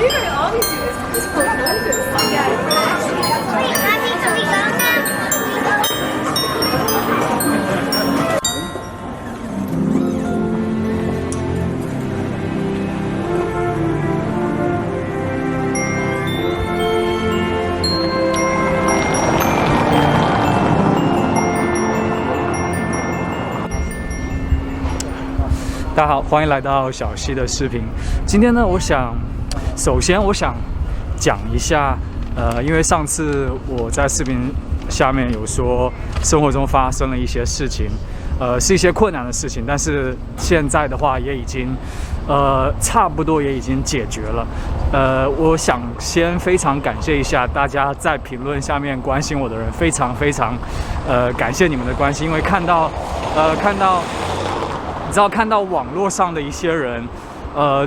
Usually all we do is just post notices. Yeah. Wait, Mommy, can we go now? 大家好，欢迎来到小溪的视频。今天呢，首先我想讲一下，因为上次我在视频下面有说生活中发生了一些事情，是一些困难的事情，但是现在的话也已经，差不多也已经解决了。我想先非常感谢一下大家在评论下面关心我的人，非常感谢你们的关心，因为看到网络上的一些人，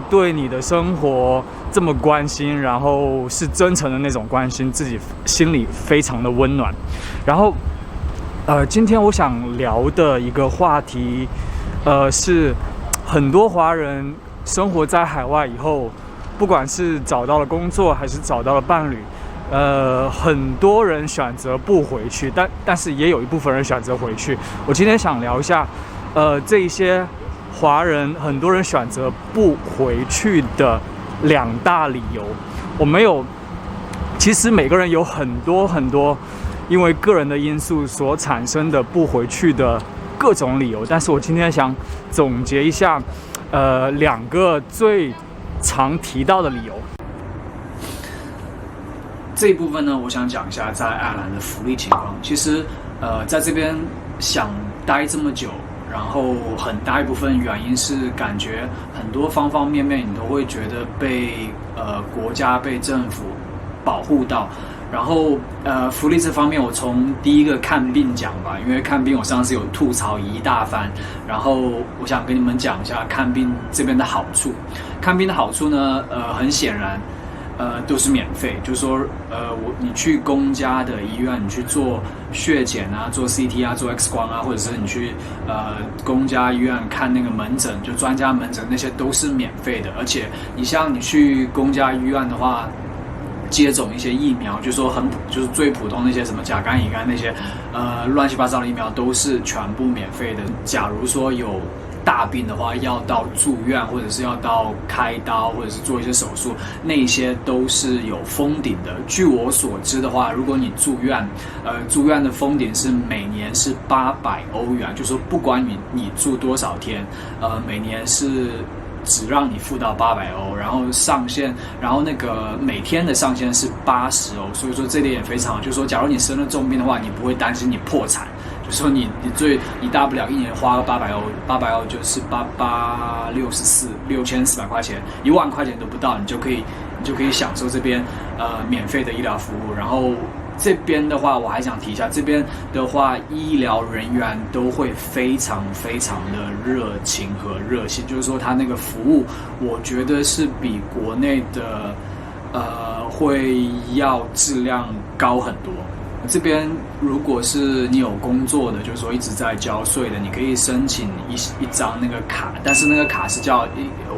对你的生活这么关心，然后是真诚的那种关心，自己心里非常的温暖。然后，今天我想聊的一个话题，是很多华人生活在海外以后，不管是找到了工作还是找到了伴侣，很多人选择不回去，但是也有一部分人选择回去。我今天想聊一下。这一些华人很多人选择不回去的两大理由，其实每个人有很多因为个人的因素所产生的不回去的各种理由，但是我今天想总结一下，两个最常提到的理由。这一部分呢，我想讲一下在爱尔兰的福利情况。其实，在这边想待这么久。然后很大一部分原因是感觉很多方方面面你都会觉得被国家被政府保护到，然后福利这方面我从第一个看病讲吧，因为看病我上次有吐槽一大番，然后我想跟你们讲一下看病这边的好处。看病的好处呢，很显然。都是免费，就是说，你去公家的医院，你去做血检啊，做 CT 啊，做 X 光啊，或者是你去公家医院看那个门诊，就专家门诊那些都是免费的。而且你像你去公家医院的话，接种一些疫苗，就是说就是最普通那些什么甲肝、乙肝那些乱七八糟的疫苗都是全部免费的。假如说有大病的话，要到住院或者是要到开刀或者是做一些手术，那些都是有封顶的。据我所知的话，如果你住院，住院的封顶是每年是800欧元，就是说不管你住多少天，每年是只让你付到800欧，然后上限，然后那个每天的上限是80欧，所以说这点也非常好，就是说假如你生了重病的话，你不会担心你破产。就说你大不了一年花个800欧就是88646400块钱，1万块钱都不到，你就可以享受这边免费的医疗服务。然后这边的话，我还想提一下，这边的话医疗人员都会非常的热情和热心，就是说他那个服务，我觉得是比国内的会要质量高很多。这边如果是你有工作的，就是说一直在交税的，你可以申请一张那个卡，但是那个卡是叫，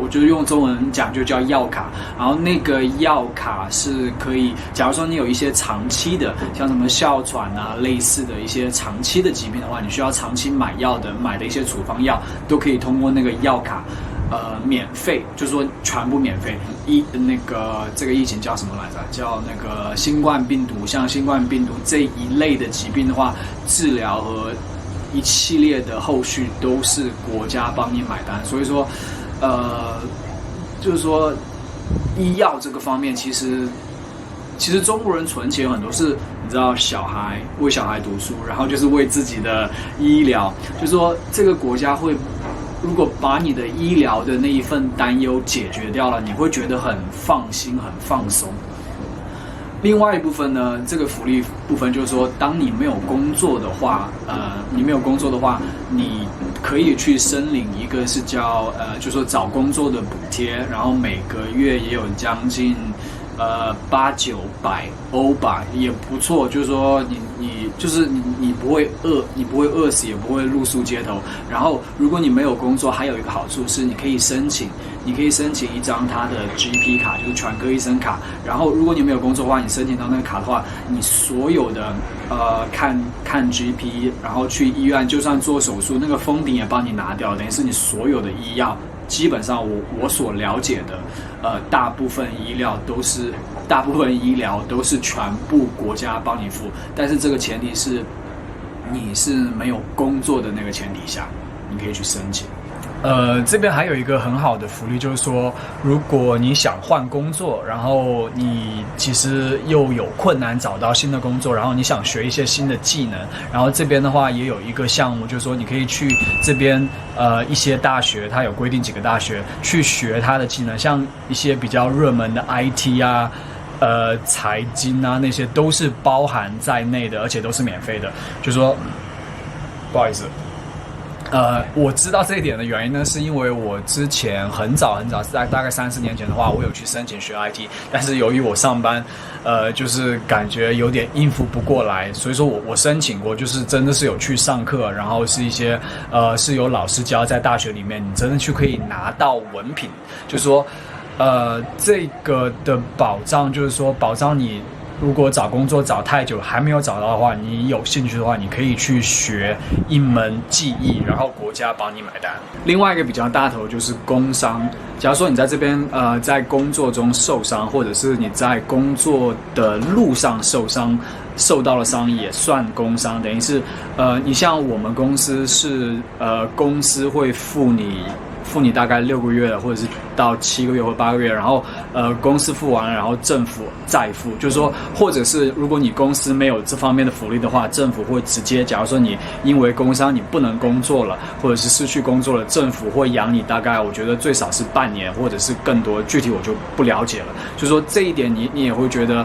我觉得用中文讲就叫药卡。然后那个药卡是可以，假如说你有一些长期的，像什么哮喘啊类似的一些长期的疾病的话，你需要长期买药的，买的一些处方药都可以通过那个药卡。免费，就是说全部免费。这个疫情叫什么来着？叫那个新冠病毒。像新冠病毒这一类的疾病的话，治疗和一系列的后续都是国家帮你买单。所以说，就是说医药这个方面，其实中国人存钱很多是，你知道，为小孩读书，然后就是为自己的医疗，就是说这个国家会。如果把你的医疗的那一份担忧解决掉了，你会觉得很放心、很放松。另外一部分呢，这个福利部分就是说，当你没有工作的话，你可以去申领一个是叫就是说找工作的补贴，然后每个月也有将近800-900欧吧，也不错。就是说你不会饿，你不会饿死，也不会露宿街头。然后如果你没有工作，还有一个好处是你可以申请一张他的 GP 卡，就是全科医生卡。然后如果你没有工作的话，你申请到那个卡的话，你所有的看 GP， 然后去医院，就算做手术，那个封顶也帮你拿掉，等于是你所有的医药。基本上我所了解的，大部分医疗都是全部国家帮你付，但是这个前提是你是没有工作的那个前提下，你可以去申请。这边还有一个很好的福利，就是说，如果你想换工作，然后你其实又有困难找到新的工作，然后你想学一些新的技能，然后这边的话也有一个项目，就是说你可以去这边一些大学，它有规定几个大学去学它的技能，像一些比较热门的 IT 啊。财经啊，那些都是包含在内的，而且都是免费的。就是说，不好意思。我知道这一点的原因呢，是因为我之前很早，在大概3-4年前的话，我有去申请学 IT， 但是由于我上班，就是感觉有点应付不过来，所以说我申请过，就是真的是有去上课，然后是一些是有老师教，在大学里面，你真的去可以拿到文凭，就是说，这个的保障就是说保障你。如果找工作找太久还没有找到的话，你有兴趣的话，你可以去学一门技艺，然后国家帮你买单。另外一个比较大头就是工伤。假如说你在这边在工作中受伤，或者是你在工作的路上受伤，受到了伤也算工伤，等于是你像我们公司是公司会付你大概6个月，或者是到7个月或8个月，然后公司付完了，然后政府再付，就是说，或者是如果你公司没有这方面的福利的话，政府会直接，假如说你因为工伤你不能工作了，或者是失去工作了，政府会养你大概我觉得最少是半年，或者是更多，具体我就不了解了。就是说这一点你也会觉得，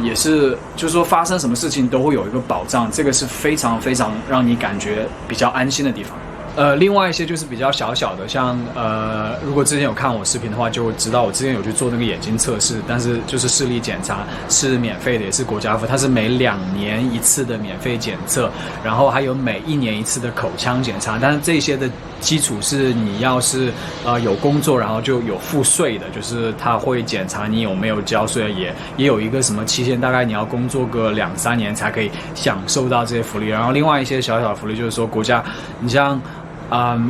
也是就是说发生什么事情都会有一个保障，这个是非常非常让你感觉比较安心的地方。另外一些就是比较小的，像如果之前有看我视频的话，就知道我之前有去做那个眼睛测试，但是就是视力检查是免费的，也是国家付，它是每2年1次的免费检测，然后还有每1年1次的口腔检查，但是这些的基础是你要是有工作，然后就有付税的，就是他会检查你有没有交税，也有一个什么期限，大概你要工作个2-3年才可以享受到这些福利。然后另外一些小的福利就是说国家，你像。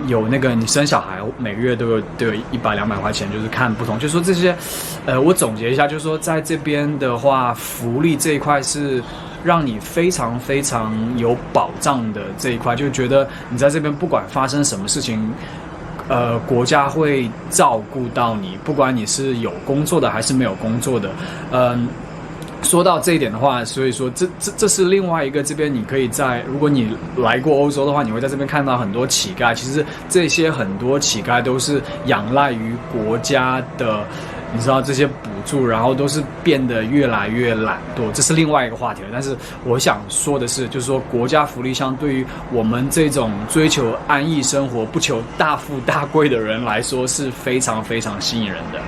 有那个你生小孩每个月都有100-200块钱，就是看不同，就是说这些，我总结一下，就是说在这边的话，福利这一块是让你非常非常有保障的这一块，就觉得你在这边不管发生什么事情，国家会照顾到你，不管你是有工作的还是没有工作的，说到这一点的话，所以说这是另外一个，这边你可以如果你来过欧洲的话，你会在这边看到很多乞丐。其实这些很多乞丐都是仰赖于国家的，你知道这些补助，然后都是变得越来越懒惰，这是另外一个话题了。但是我想说的是，就是说国家福利相对于我们这种追求安逸生活、不求大富大贵的人来说，是非常非常吸引人的。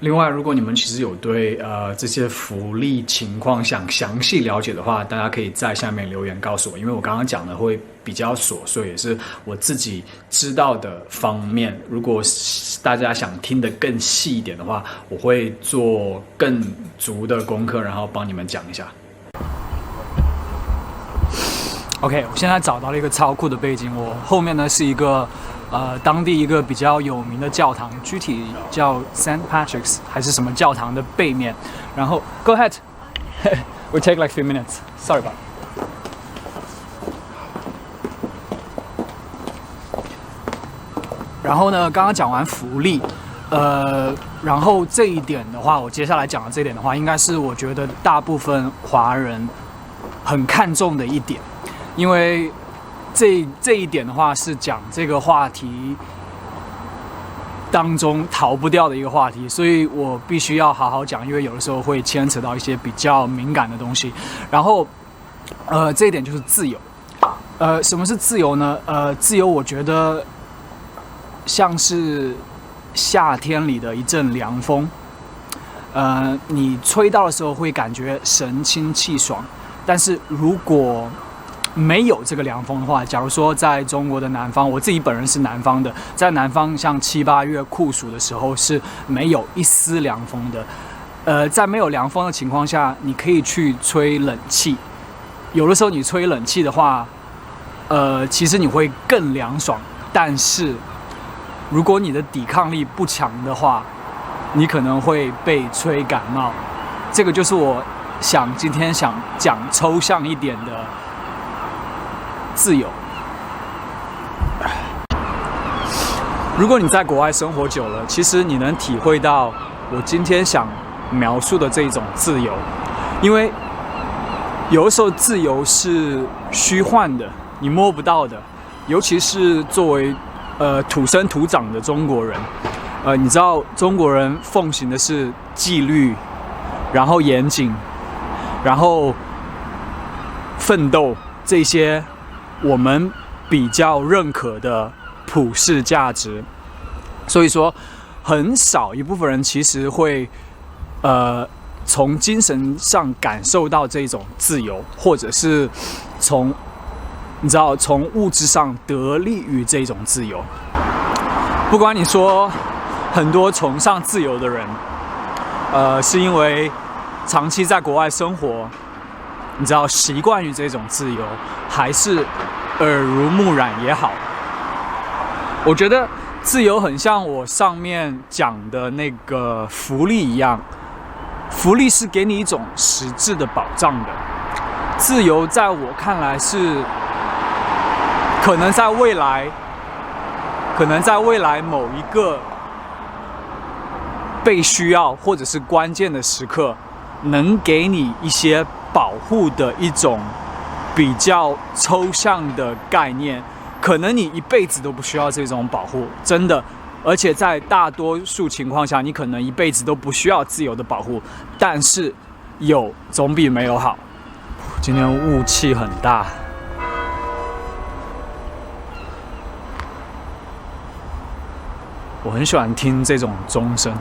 另外，如果你们其实有对这些福利情况想详细了解的话，大家可以在下面留言告诉我，因为我刚刚讲的会比较琐碎，也是我自己知道的方面。如果大家想听得更细一点的话，我会做更足的功课，然后帮你们讲一下。OK， 我现在找到了一个超酷的背景，我后面呢是一个当地一个比较有名的教堂，具体叫 St. Patrick's 还是什么教堂的背面。然后 Go ahead， we take like few minutes. Sorry about it. 然后呢，刚刚讲完福利，然后这一点的话，我接下来讲的这一点的话，应该是我觉得大部分华人很看重的一点，因为这一点的话是讲这个话题当中逃不掉的一个话题，所以我必须要好好讲，因为有的时候会牵扯到一些比较敏感的东西。然后，这一点就是自由。什么是自由呢？自由我觉得像是夏天里的一阵凉风。你吹到的时候会感觉神清气爽，但是如果没有这个凉风的话，假如说在中国的南方，我自己本人是南方的，在南方像7、8月酷暑的时候是没有一丝凉风的。在没有凉风的情况下，你可以去吹冷气。有的时候你吹冷气的话，其实你会更凉爽。但是如果你的抵抗力不强的话，你可能会被吹感冒。这个就是我今天想讲抽象一点的自由。如果你在国外生活久了，其实你能体会到我今天想描述的这一种自由，因为有的时候自由是虚幻的，你摸不到的，尤其是作为土生土长的中国人，你知道中国人奉行的是纪律，然后严谨，然后奋斗，这些我们比较认可的普世价值。所以说很少一部分人其实会从精神上感受到这种自由，或者是从物质上得利于这种自由。不管你说很多崇尚自由的人，是因为长期在国外生活，你知道习惯于这种自由，还是耳濡目染也好，我觉得自由很像我上面讲的那个福利一样，福利是给你一种实质的保障的。自由在我看来是可能在未来某一个被需要或者是关键的时刻，能给你一些保护的一种比较抽象的概念。可能你一辈子都不需要这种保护，真的。而且在大多数情况下，你可能一辈子都不需要自由的保护，但是有总比没有好。今天雾气很大，我很喜欢听这种钟声，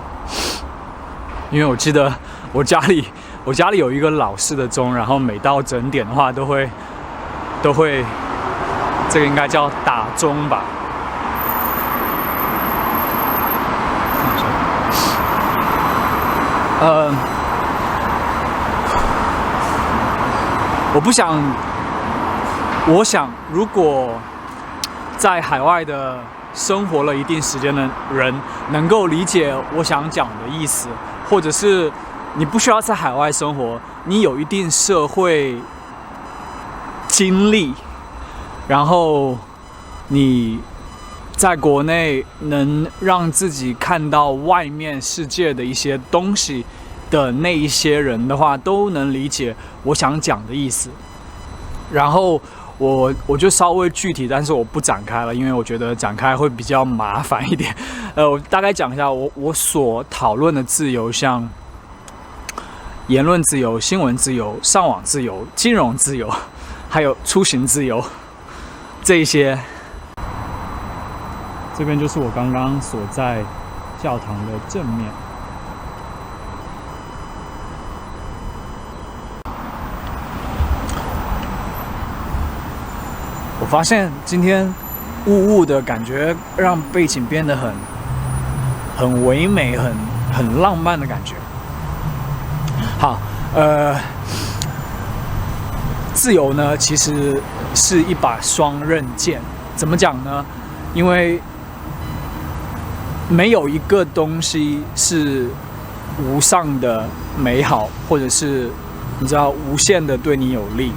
因为我记得我家里有一个老式的钟，然后每到整点的话都会，这个应该叫打钟吧。我想如果在海外的生活了一定时间的人能够理解我想讲的意思，或者是你不需要在海外生活，你有一定社会经历，然后你在国内能让自己看到外面世界的一些东西的那一些人的话，都能理解我想讲的意思。然后我就稍微具体，但是我不展开了，因为我觉得展开会比较麻烦一点。我大概讲一下我所讨论的自由，像言论自由、新闻自由、上网自由、金融自由，还有出行自由，这一些。这边就是我刚刚所在教堂的正面。我发现今天雾雾的感觉，让背景变得很唯美、很浪漫的感觉。好，自由呢，其实是一把双刃剑。怎么讲呢？因为没有一个东西是无上的美好，或者是你知道无限的对你有利。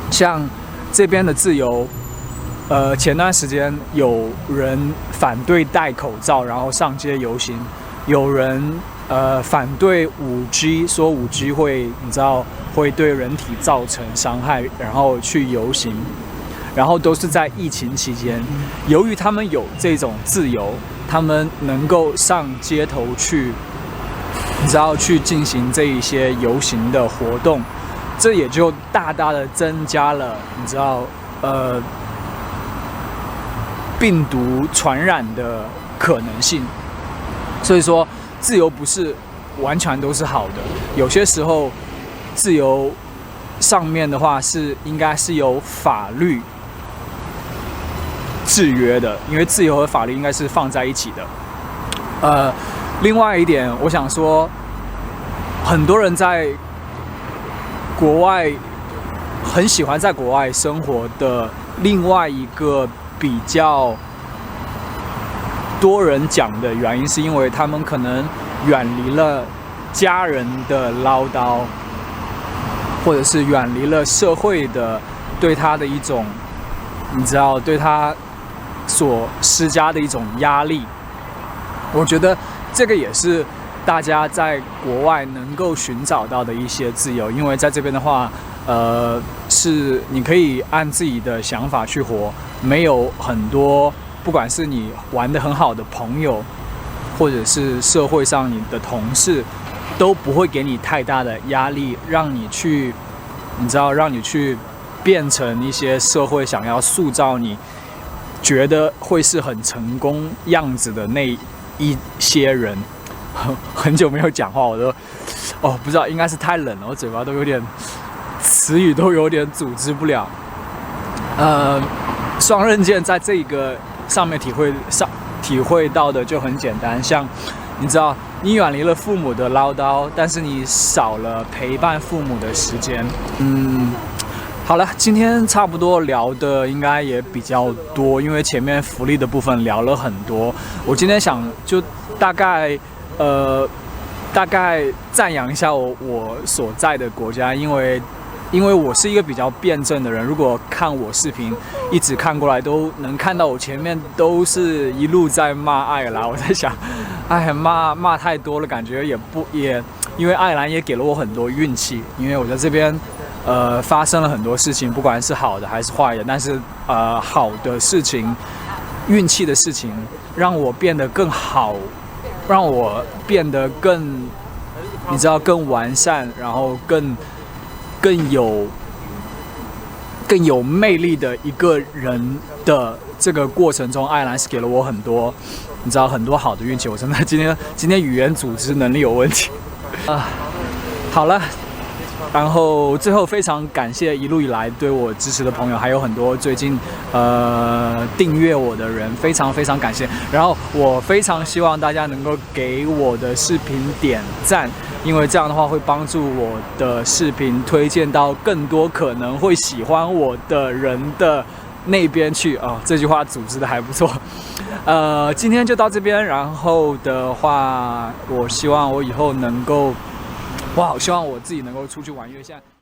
像这边的自由，前段时间有人反对戴口罩，然后上街游行；有人反对5G，说5G会对人体造成伤害，然后去游行。然后都是在疫情期间，由于他们有这种自由，他们能够上街头去，去进行这一些游行的活动。这也就大大的增加了病毒传染的可能性。所以说，自由不是完全都是好的。有些时候，自由上面的话应该是由法律制约的，因为自由和法律应该是放在一起的。另外一点，我想说，很多人在国外很喜欢在国外生活的另外一个比较多人讲的原因，是因为他们可能远离了家人的唠叨，或者是远离了社会的对他的一种，你知道，对他所施加的一种压力。我觉得这个也是大家在国外能够寻找到的一些自由，因为在这边的话，是你可以按自己的想法去活，没有很多，不管是你玩得很好的朋友，或者是社会上你的同事，都不会给你太大的压力，让你去，你知道，让你去变成一些社会想要塑造你觉得会是很成功样子的那一些人。很久没有讲话，我都不知道，应该是太冷了，我嘴巴都有点词语都有点组织不了。双刃剑在这个上面体会到的就很简单，像你知道，你远离了父母的唠叨，但是你少了陪伴父母的时间。好了，今天差不多聊的应该也比较多，因为前面福利的部分聊了很多。我今天想就大概赞扬一下我所在的国家，因为我是一个比较辩证的人，如果看我视频一直看过来，都能看到我前面都是一路在骂爱尔兰。我在想，骂太多了，感觉也因为爱尔兰也给了我很多运气，因为我在这边发生了很多事情，不管是好的还是坏的，但是好的事情，运气的事情让我变得更好，让我变得更，你知道，更完善，然后更有魅力的一个人的这个过程中，爱尔兰是给了我很多，你知道，很多好的运气。我真的今天语言组织能力有问题好了。然后最后非常感谢一路以来对我支持的朋友，还有很多最近订阅我的人，非常非常感谢。然后我非常希望大家能够给我的视频点赞，因为这样的话会帮助我的视频推荐到更多可能会喜欢我的人的那边去啊。这句话组织的还不错。今天就到这边，然后的话，我希望我以后能够。我好希望我自己能够出去玩，因为现在。